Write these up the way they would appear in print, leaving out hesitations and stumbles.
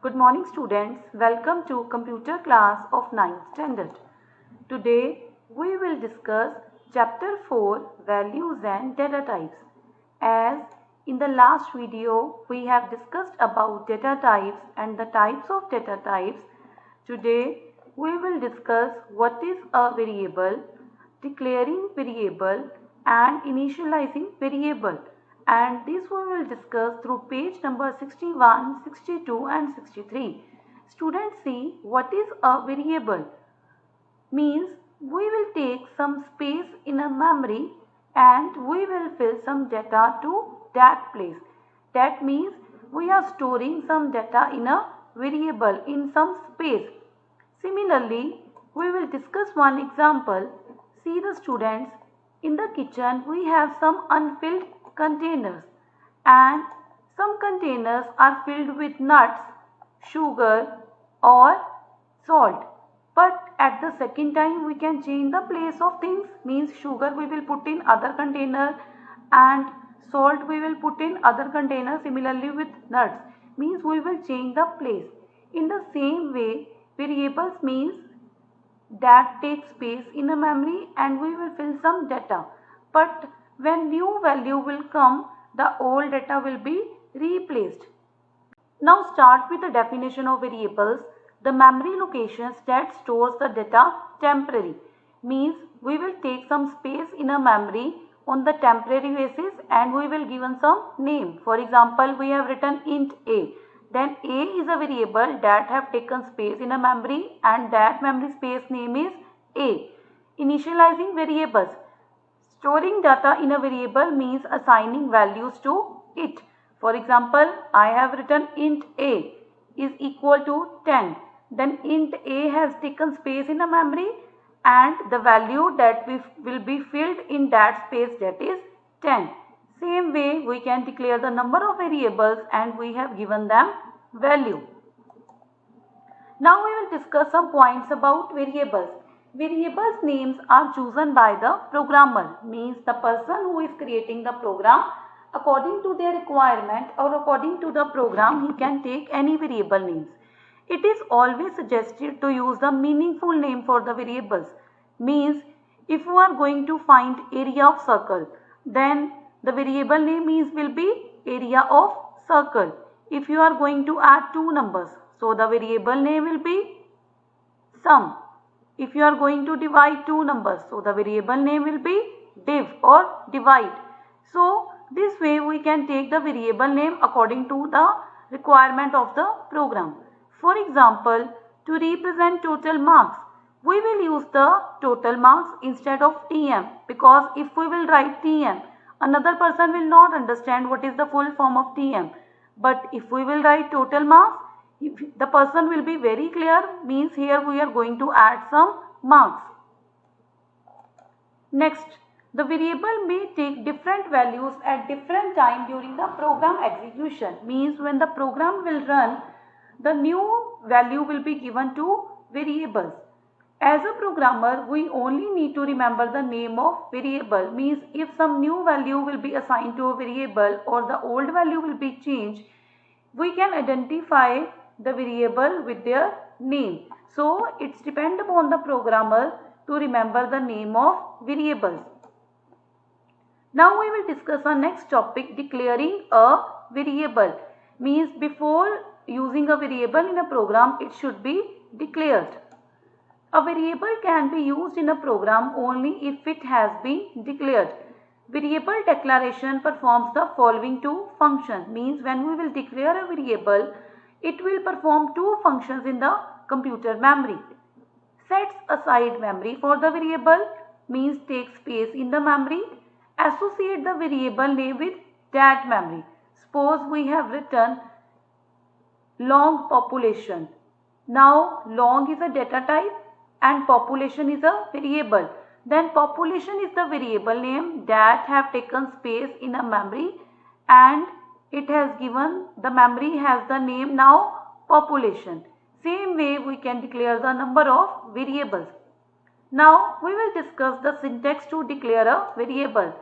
Good morning students, welcome to computer class of 9th standard. Today we will discuss chapter 4 values and data types. As in the last video we have discussed about data types and the types of data types. Today we will discuss what is a variable, declaring variable and initializing variable, and this we will discuss through page number 61, 62 and 63. Students, see what is a variable. Means we will take some space in a memory and we will fill some data to that place. That means we are storing some data in a variable in some space. Similarly, we will discuss one example. See the students, in the kitchen we have some unfilled containers and some containers are filled with nuts, sugar or salt. But at the second time we can change the place of things, means sugar we will put in other container and salt we will put in other container. Similarly with nuts, means we will change the place. In the same way, variables means that takes space in a memory and we will fill some data. But when new value will come, the old data will be replaced. Now start with the definition of variables. The memory locations that stores the data temporary, means we will take some space in a memory on the temporary basis and we will given some name. For example, we have written int a. Then a is a variable that have taken space in a memory and that memory space name is a. Initializing variables. Storing data in a variable means assigning values to it. For example, I have written int a is equal to 10. Then int a has taken space in a memory and the value that will be filled in that space, that is 10. Same way we can declare the number of variables and we have given them value. Now we will discuss some points about variables. Variables names are chosen by the programmer, means the person who is creating the program. According to their requirement or according to the program, he can take any variable names. It is always suggested to use the meaningful name for the variables. Means if you are going to find area of circle, then the variable name will be area of circle. If you are going to add two numbers, so the variable name will be sum. If you are going to divide two numbers, so the variable name will be div or divide. So this way we can take the variable name according to the requirement of the program. For example, to represent total marks, we will use the total marks instead of TM, because if we will write TM, another person will not understand what is the full form of TM. But if we will write total marks, the person will be very clear, means here we are going to add some marks. Next, the variable may take different values at different time during the program execution, means when the program will run, the new value will be given to variables. As a programmer, we only need to remember the name of variable, means if some new value will be assigned to a variable or the old value will be changed, we can identify the variable with their name. So it's depend upon the programmer to remember the name of variables. Now we will discuss our next topic, declaring a variable. Means before using a variable in a program, it should be declared. A variable can be used in a program only if it has been declared. Variable declaration performs the following two functions. Means when we will declare a variable, it will perform two functions in the computer memory. Sets aside memory for the variable, means take space in the memory. Associate the variable name with that memory. Suppose we have written long population. Now long is a data type and population is a variable. Then population is the variable name that have taken space in a memory and it has given, the memory has the name now population. Same way we can declare the number of variables. Now we will discuss the syntax to declare a variable.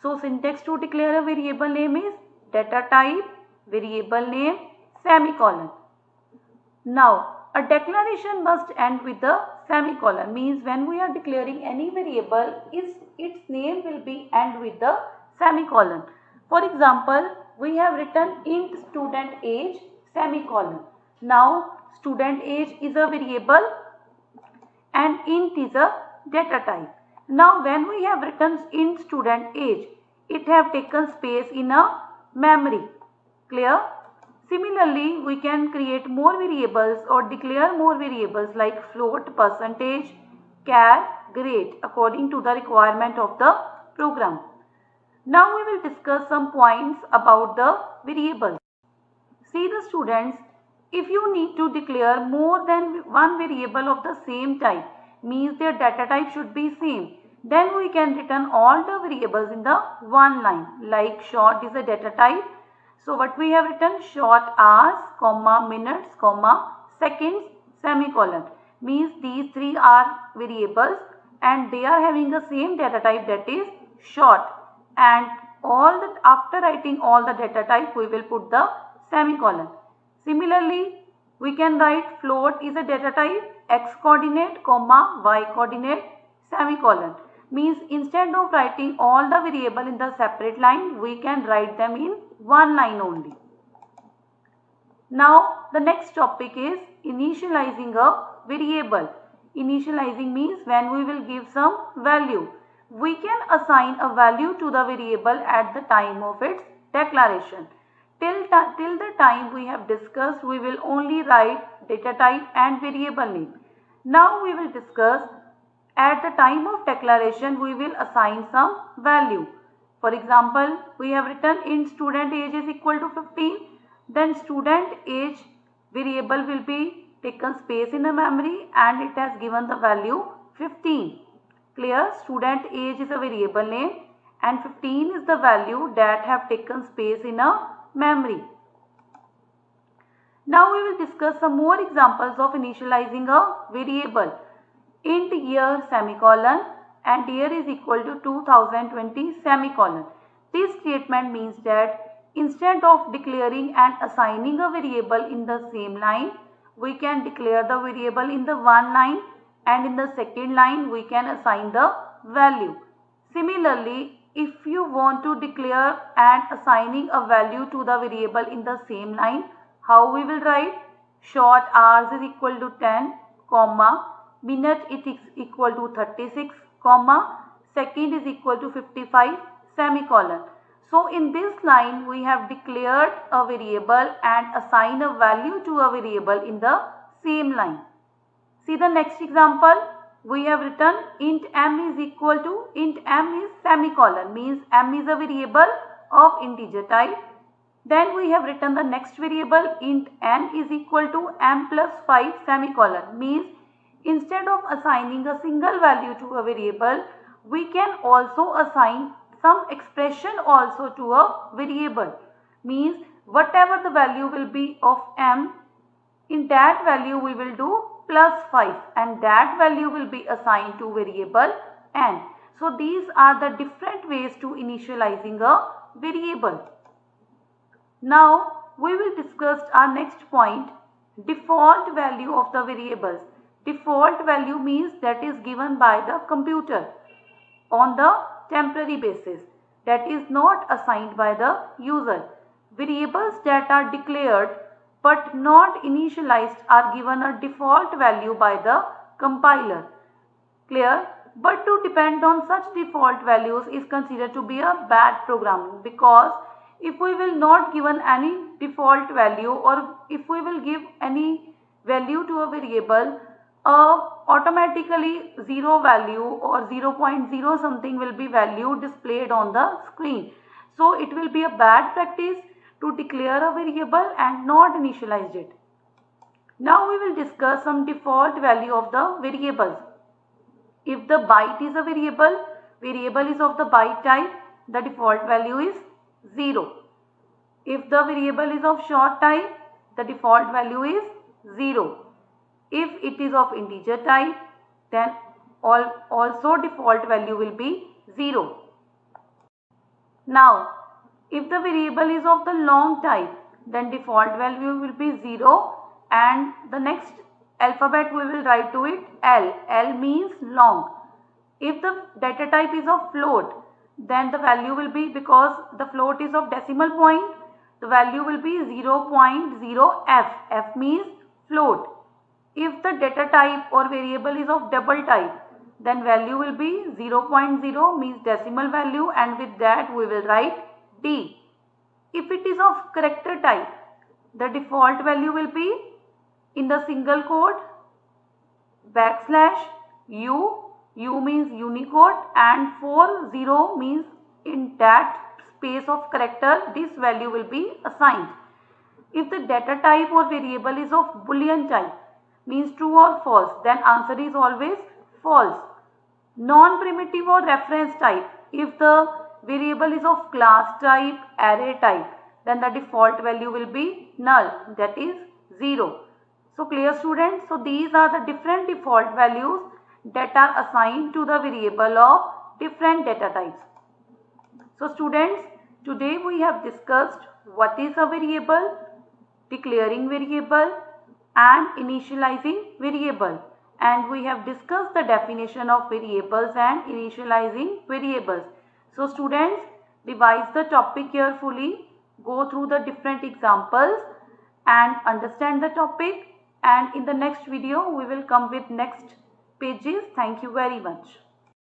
So syntax to declare a variable name is data type, variable name, semicolon. Now, a declaration must end with the semicolon, means when we are declaring any variable, its name will be end with the semicolon. For example, we have written int student age semicolon. Now, student age is a variable and int is a data type. Now, when we have written int student age, it have taken space in a memory. Clear? Similarly, we can create more variables or declare more variables like float, percentage, char, grade according to the requirement of the program. Now we will discuss some points about the variables. See the students, if you need to declare more than one variable of the same type, means their data type should be same, then we can return all the variables in the one line. Like short is a data type. So what we have written, short hours, comma, minutes, comma, seconds, semicolon, means these three are variables and they are having the same data type, that is short, and after writing all the data type we will put the semicolon. Similarly, we can write float is a data type, x coordinate, comma, y coordinate, semicolon, means instead of writing all the variable in the separate line, we can write them in one line only. Now the next topic is initializing a variable. Initializing means when we will give some value. We can assign a value to the variable at the time of its declaration. Till the time we have discussed, we will only write data type and variable name. Now we will discuss at the time of declaration we will assign some value. For example, we have written int student age is equal to 15. Then student age variable will be taken space in a memory and it has given the value 15. Clear? Student age is a variable name and 15 is the value that have taken space in a memory. Now we will discuss some more examples of initializing a variable. Int year semicolon and year is equal to 2020 semicolon. This statement means that instead of declaring and assigning a variable in the same line, we can declare the variable in the one line and in the second line we can assign the value. Similarly, if you want to declare and assigning a value to the variable in the same line, how we will write? Short hours is equal to 10, comma, minute it is equal to 36, comma, second is equal to 55, semicolon. So in this line we have declared a variable and assigned a value to a variable in the same line. See the next example. We have written int m is equal to, int m is semicolon, means m is a variable of integer type. Then we have written the next variable int n is equal to m plus 5 semicolon, means instead of assigning a single value to a variable, we can also assign some expression also to a variable, means whatever the value will be of m, in that value we will do plus 5 and that value will be assigned to variable n. So these are the different ways to initializing a variable. Now we will discuss our next point, default value of the variables. Default value means that is given by the computer on the temporary basis, that is not assigned by the user. Variables that are declared but not initialized are given a default value by the compiler. Clear? But to depend on such default values is considered to be a bad programming, because if we will not given any default value or if we will give any value to a variable, automatically 0 value or 0.0 something will be value displayed on the screen. So it will be a bad practice to declare a variable and not initialize it. Now we will discuss some default value of the variables. If the byte is a variable is of the byte type, the default value is 0. If the variable is of short type, the default value is 0. If it is of integer type, then also default value will be 0. Now, if the variable is of the long type, then default value will be 0. and the next alphabet we will write to it L. L means long. If the data type is of float, then the value will be, because the float is of decimal point, the value will be 0.0f. F means float. If the data type or variable is of double type, then value will be 0.0 means decimal value, and with that we will write D. If it is of character type, the default value will be in the single quote \u. U means Unicode, and 40 means in that space of character this value will be assigned. If the data type or variable is of Boolean type, means true or false, then answer is always false. Non-primitive or reference type, if the variable is of class type, array type, then the default value will be null, that is 0. So clear students? So these are the different default values that are assigned to the variable of different data types. So students, today we have discussed what is a variable, declaring variable and initializing variable, and we have discussed the definition of variables and initializing variables. So students, revise the topic carefully, go through the different examples and understand the topic, and in the next video we will come with next pages. Thank you very much.